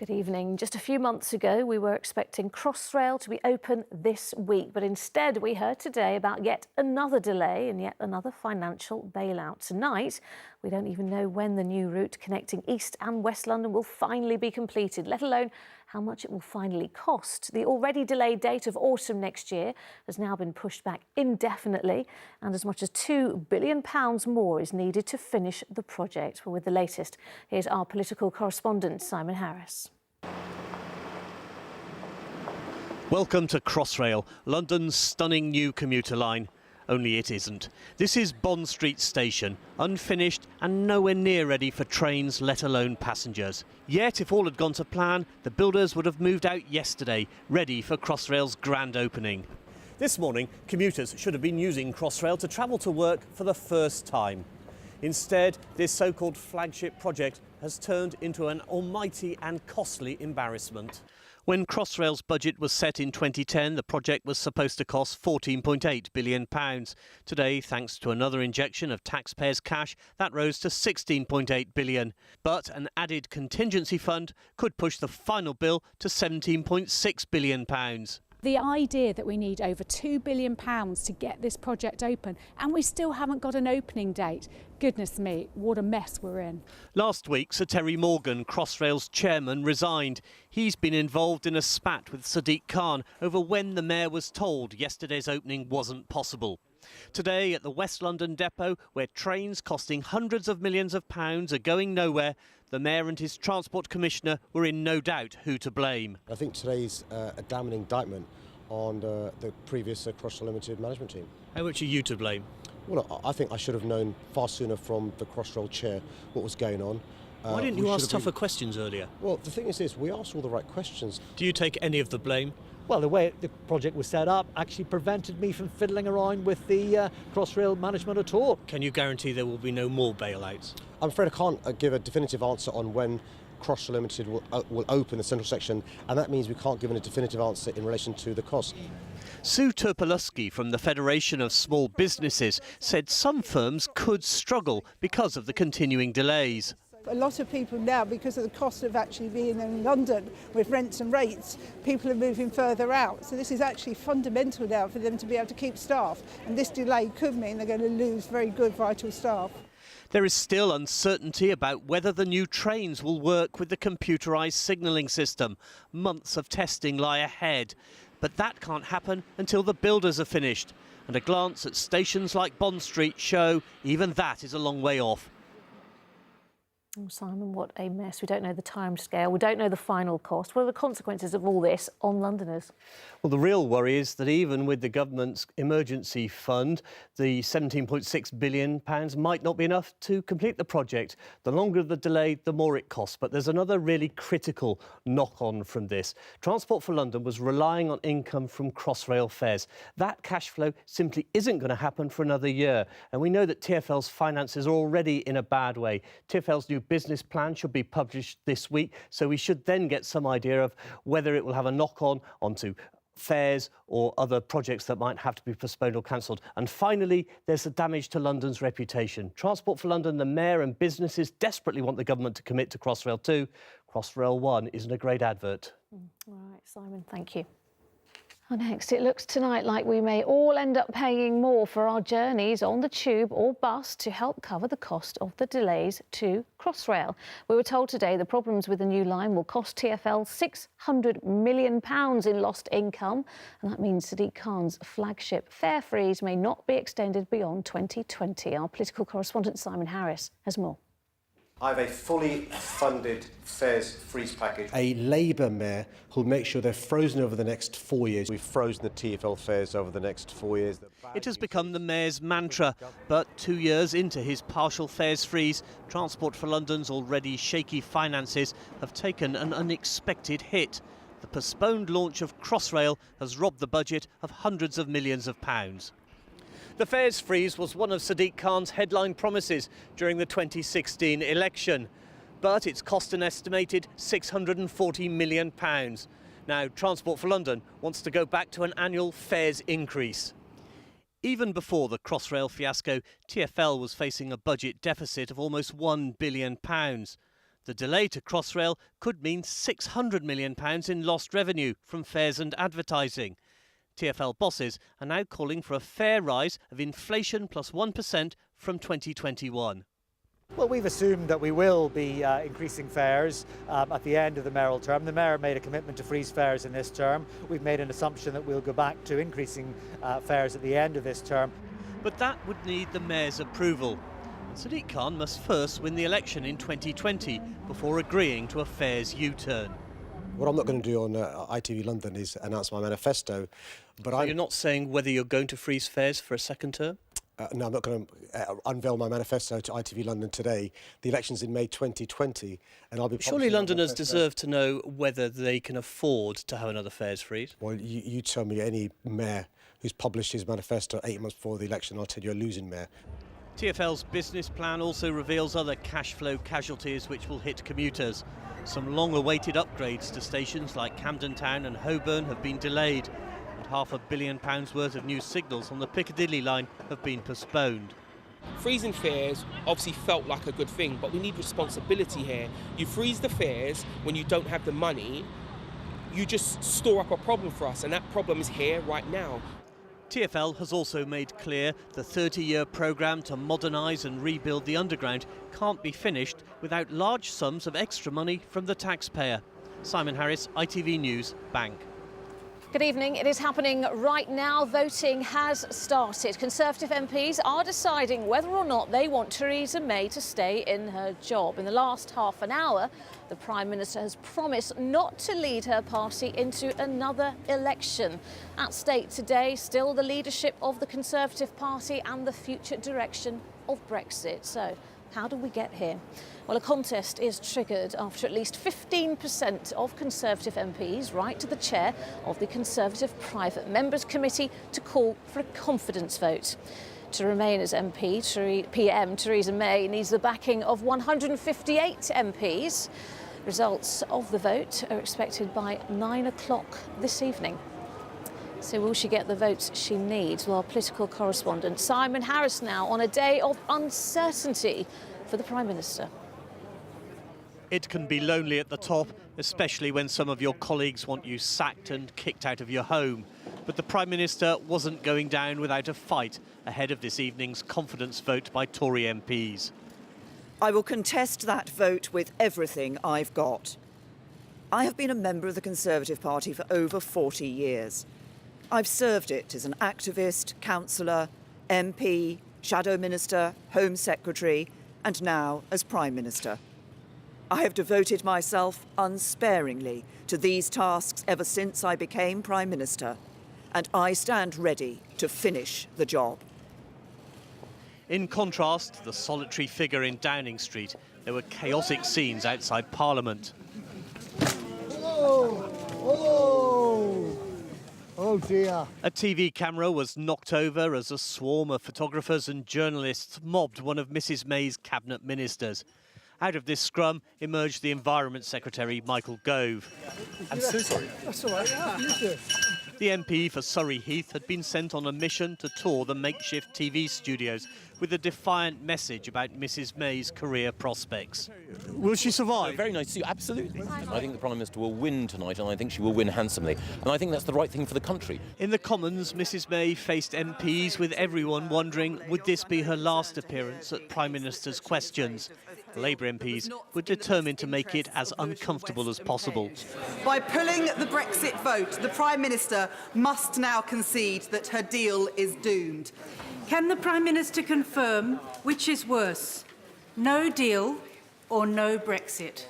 Good evening. Just a few months ago, we were expecting Crossrail to be open this week, but instead we heard today about yet another delay and yet another financial bailout. Tonight, we don't even know when the new route connecting East and West London will finally be completed, let alone how much it will finally cost. The already delayed date of autumn next year has now been pushed back indefinitely, and as much as £2 billion more is needed to finish the project. Well, with the latest, here's our political correspondent, Simon Harris. Welcome to Crossrail, London's stunning new commuter line. Only it isn't. This is Bond Street Station, unfinished and nowhere near ready for trains, let alone passengers. Yet, if all had gone to plan, the builders would have moved out yesterday, ready for Crossrail's grand opening. This morning, commuters should have been using Crossrail to travel to work for the first time. Instead, this so-called flagship project has turned into an almighty and costly embarrassment. When Crossrail's budget was set in 2010, the project was supposed to cost £14.8 billion. Today, thanks to another injection of taxpayers' cash, that rose to £16.8 billion. But an added contingency fund could push the final bill to £17.6 billion. The idea that we need over £2 billion to get this project open, and we still haven't got an opening date. Goodness me, what a mess we're in. Last week, Sir Terry Morgan, Crossrail's chairman, resigned. He's been involved in a spat with Sadiq Khan over when the mayor was told yesterday's opening wasn't possible. Today, at the West London depot, where trains costing hundreds of millions of pounds are going nowhere, the mayor and his transport commissioner were in no doubt who to blame. I think today's a damning indictment on the previous Crossrail Limited management team. How much are you to blame? Well, I think I should have known far sooner from the Crossrail chair what was going on. Why didn't you ask tougher questions earlier? Well, the thing is this, we asked all the right questions. Do you take any of the blame? Well, the way the project was set up actually prevented me from fiddling around with the Crossrail management at all. Can you guarantee there will be no more bailouts? I'm afraid I can't give a definitive answer on when Crossrail Limited will open the central section, and that means we can't give a definitive answer in relation to the cost. Sue Turpolowski from the Federation of Small Businesses said some firms could struggle because of the continuing delays. A lot of people now, because of the cost of actually being in London with rents and rates, people are moving further out. So this is actually fundamental now for them to be able to keep staff. And this delay could mean they're going to lose very good, vital staff. There is still uncertainty about whether the new trains will work with the computerised signalling system. Months of testing lie ahead. But that can't happen until the builders are finished. And a glance at stations like Bond Street show even that is a long way off. Oh, Simon, what a mess. We don't know the time scale. We don't know the final cost. What are the consequences of all this on Londoners? Well, the real worry is that even with the government's emergency fund, the £17.6 billion might not be enough to complete the project. The longer the delay, the more it costs. But there's another really critical knock-on from this. Transport for London was relying on income from Crossrail fares. That cash flow simply isn't going to happen for another year. And we know that TfL's finances are already in a bad way. TfL's new business plan should be published this week, so we should then get some idea of whether it will have a knock-on onto fares or other projects that might have to be postponed or cancelled. And finally, there's the damage to London's reputation. Transport for London, the mayor and businesses desperately want the government to commit to Crossrail 2. Crossrail 1 isn't a great advert. All right, Simon, thank you. Next, it looks tonight like we may all end up paying more for our journeys on the tube or bus to help cover the cost of the delays to Crossrail. We were told today the problems with the new line will cost TfL £600 million in lost income, and that means Sadiq Khan's flagship fare freeze may not be extended beyond 2020. Our political correspondent Simon Harris has more. I have a fully funded fares freeze package. A Labour mayor who'll make sure they're frozen over the next 4 years. We've frozen the TfL fares over the next 4 years. It has become the mayor's mantra, but 2 years into his partial fares freeze, Transport for London's already shaky finances have taken an unexpected hit. The postponed launch of Crossrail has robbed the budget of hundreds of millions of pounds. The fares freeze was one of Sadiq Khan's headline promises during the 2016 election, but it's cost an estimated £640 million. Now, Transport for London wants to go back to an annual fares increase. Even before the Crossrail fiasco, TfL was facing a budget deficit of almost £1 billion. The delay to Crossrail could mean £600 million in lost revenue from fares and advertising. TfL bosses are now calling for a fare rise of inflation plus 1% from 2021. Well, we've assumed that we will be increasing fares at the end of the mayoral term. The mayor made a commitment to freeze fares in this term. We've made an assumption that we'll go back to increasing fares at the end of this term. But that would need the mayor's approval. Sadiq Khan must first win the election in 2020 before agreeing to a fares U-turn. What I'm not going to do on ITV London is announce my manifesto. But You're not saying whether you're going to freeze fares for a second term? No, I'm not going to unveil my manifesto to ITV London today. The election's in May 2020, and I'll be... Surely Londoners deserve to know whether they can afford to have another fares freeze. Well, you tell me any mayor who's published his manifesto 8 months before the election, I'll tell you a losing mayor. TfL's business plan also reveals other cash flow casualties which will hit commuters. Some long-awaited upgrades to stations like Camden Town and Holborn have been delayed. £500 million worth of new signals on the Piccadilly line have been postponed. Freezing fares obviously felt like a good thing, but we need responsibility here. You freeze the fares when you don't have the money, you just store up a problem for us, and that problem is here right now. TfL has also made clear the 30-year programme to modernise and rebuild the Underground can't be finished without large sums of extra money from the taxpayer. Simon Harris, ITV News, Bank. Good evening. It is happening right now. Voting has started. Conservative MPs are deciding whether or not they want Theresa May to stay in her job. In the last half an hour, the Prime Minister has promised not to lead her party into another election. At stake today, still the leadership of the Conservative Party and the future direction of Brexit. So, how do we get here? Well, a contest is triggered after at least 15% of Conservative MPs write to the chair of the Conservative Private Members Committee to call for a confidence vote. To remain as PM, Theresa May needs the backing of 158 MPs. Results of the vote are expected by 9 o'clock this evening. So will she get the votes she needs? Well, our political correspondent Simon Harris now on a day of uncertainty for the Prime Minister. It can be lonely at the top, especially when some of your colleagues want you sacked and kicked out of your home. But the Prime Minister wasn't going down without a fight ahead of this evening's confidence vote by Tory MPs. I will contest that vote with everything I've got. I have been a member of the Conservative Party for over 40 years. I've served it as an activist, councillor, MP, shadow minister, Home Secretary, and now as Prime Minister. I have devoted myself unsparingly to these tasks ever since I became Prime Minister, and I stand ready to finish the job. In contrast to the solitary figure in Downing Street, there were chaotic scenes outside Parliament. Oh dear. A TV camera was knocked over as a swarm of photographers and journalists mobbed one of Mrs May's cabinet ministers. Out of this scrum emerged the Environment Secretary, Michael Gove. I'm so sorry. That's all right. Yeah, you do. The MP for Surrey Heath had been sent on a mission to tour the makeshift TV studios with a defiant message about Mrs May's career prospects. Will she survive? Very nice to see you, absolutely. I think the Prime Minister will win tonight, and I think she will win handsomely. And I think that's the right thing for the country. In the Commons, Mrs May faced MPs with everyone wondering would this be her last appearance at Prime Minister's questions. Labour MPs were determined to make it as uncomfortable as possible. By pulling the Brexit vote, the Prime Minister must now concede that her deal is doomed. Can the Prime Minister confirm which is worse, no deal or no Brexit?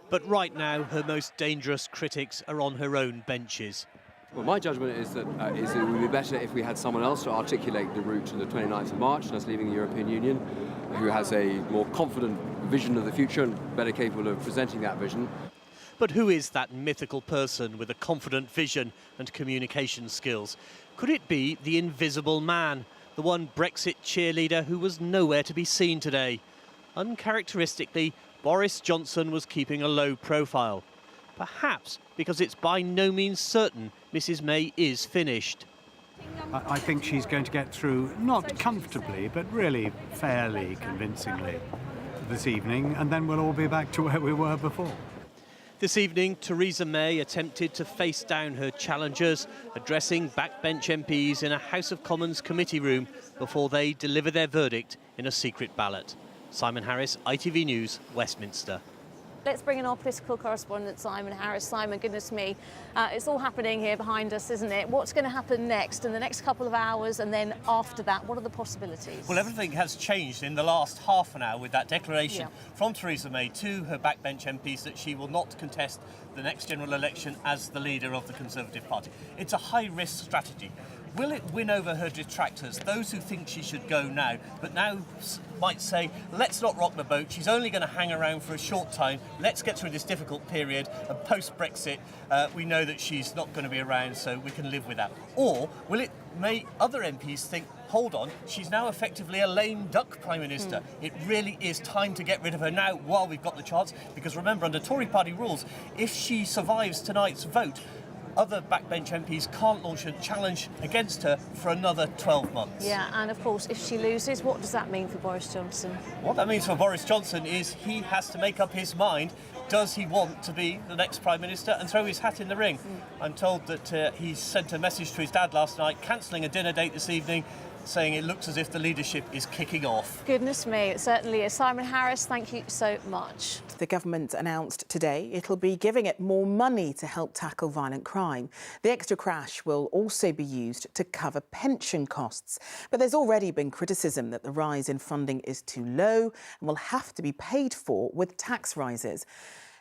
But right now, her most dangerous critics are on her own benches. Well, my judgment is that it would be better if we had someone else to articulate the route to the 29th of March, and us leaving the European Union, who has a more confident vision of the future and better capable of presenting that vision. But who is that mythical person with a confident vision and communication skills? Could it be the invisible man, the one Brexit cheerleader who was nowhere to be seen today? Uncharacteristically, Boris Johnson was keeping a low profile. Perhaps because it's by no means certain Mrs May is finished. I think she's going to get through, not comfortably, but really fairly convincingly. this evening, and then we'll all be back to where we were before. This evening, Theresa May attempted to face down her challengers, addressing backbench MPs in a House of Commons committee room before they deliver their verdict in a secret ballot. Simon Harris, ITV News, Westminster. Let's bring in our political correspondent, Simon Harris. Simon, goodness me, it's all happening here behind us, isn't it? What's going to happen next in the next couple of hours, and then after that, what are the possibilities? Well, everything has changed in the last half an hour with that declaration from Theresa May to her backbench MPs that she will not contest the next general election as the leader of the Conservative Party. It's a high-risk strategy. Will it win over her detractors, those who think she should go now, but now might say, let's not rock the boat, she's only going to hang around for a short time, let's get through this difficult period, and post-Brexit, we know that she's not going to be around, so we can live with that? Or will it make other MPs think, hold on, she's now effectively a lame duck Prime Minister. It really is time to get rid of her now while we've got the chance, because remember, under Tory party rules, if she survives tonight's vote, other backbench MPs can't launch a challenge against her for another 12 months. Yeah, and of course, if she loses, what does that mean for Boris Johnson? What that means for Boris Johnson is he has to make up his mind. Does he want to be the next Prime Minister and throw his hat in the ring? I'm told that he sent a message to his dad last night, cancelling a dinner date this evening, saying it looks as if the leadership is kicking off. Goodness me, it certainly is. Simon Harris, thank you so much. The government announced today it'll be giving it more money to help tackle violent crime. The extra cash will also be used to cover pension costs. But there's already been criticism that the rise in funding is too low and will have to be paid for with tax rises.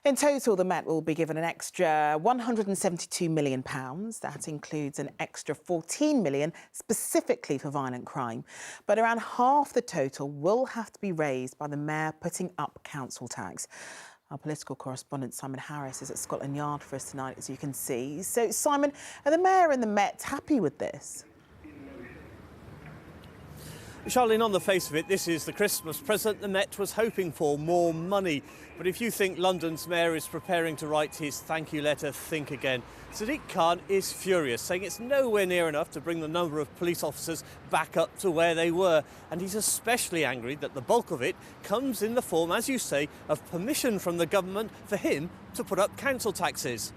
In total, the Met will be given an extra £172 million. That includes an extra £14 million specifically for violent crime. But around half the total will have to be raised by the Mayor putting up council tax. Our political correspondent, Simon Harris, is at Scotland Yard for us tonight, as you can see. So, Simon, are the Mayor and the Met happy with this? Charlene, on the face of it, this is the Christmas present the Met was hoping for, more money. But if you think London's Mayor is preparing to write his thank you letter, think again. Sadiq Khan is furious, saying it's nowhere near enough to bring the number of police officers back up to where they were. And he's especially angry that the bulk of it comes in the form, as you say, of permission from the government for him to put up council taxes.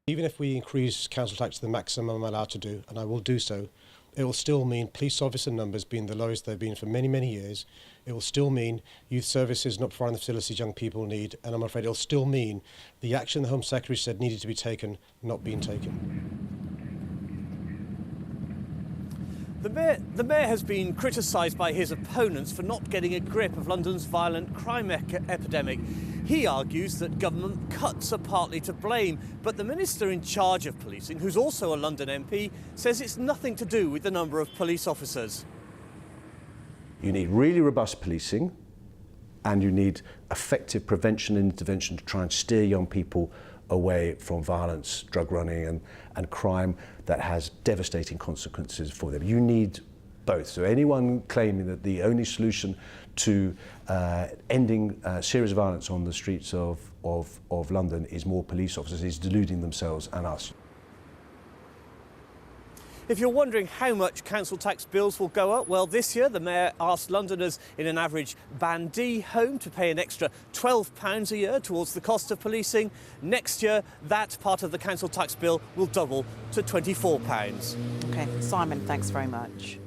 Even if we increase council tax to the maximum I'm allowed to do, and I will do so, it will still mean police officer numbers being the lowest they've been for many, many years. It will still mean youth services not providing the facilities young people need. And I'm afraid it will still mean the action the Home Secretary said needed to be taken, not being taken. The Mayor has been criticised by his opponents for not getting a grip of London's violent crime epidemic. He argues that government cuts are partly to blame, but the Minister in charge of policing, who's also a London MP, says it's nothing to do with the number of police officers. You need really robust policing, and you need effective prevention and intervention to try and steer young people away from violence, drug running and crime that has devastating consequences for them. You need both. So anyone claiming that the only solution to ending serious violence on the streets of London is more police officers is deluding themselves and us. If you're wondering how much council tax bills will go up, well, this year the Mayor asked Londoners in an average Band D home to pay an extra £12 a year towards the cost of policing. Next year, that part of the council tax bill will double to £24. OK, Simon, thanks very much.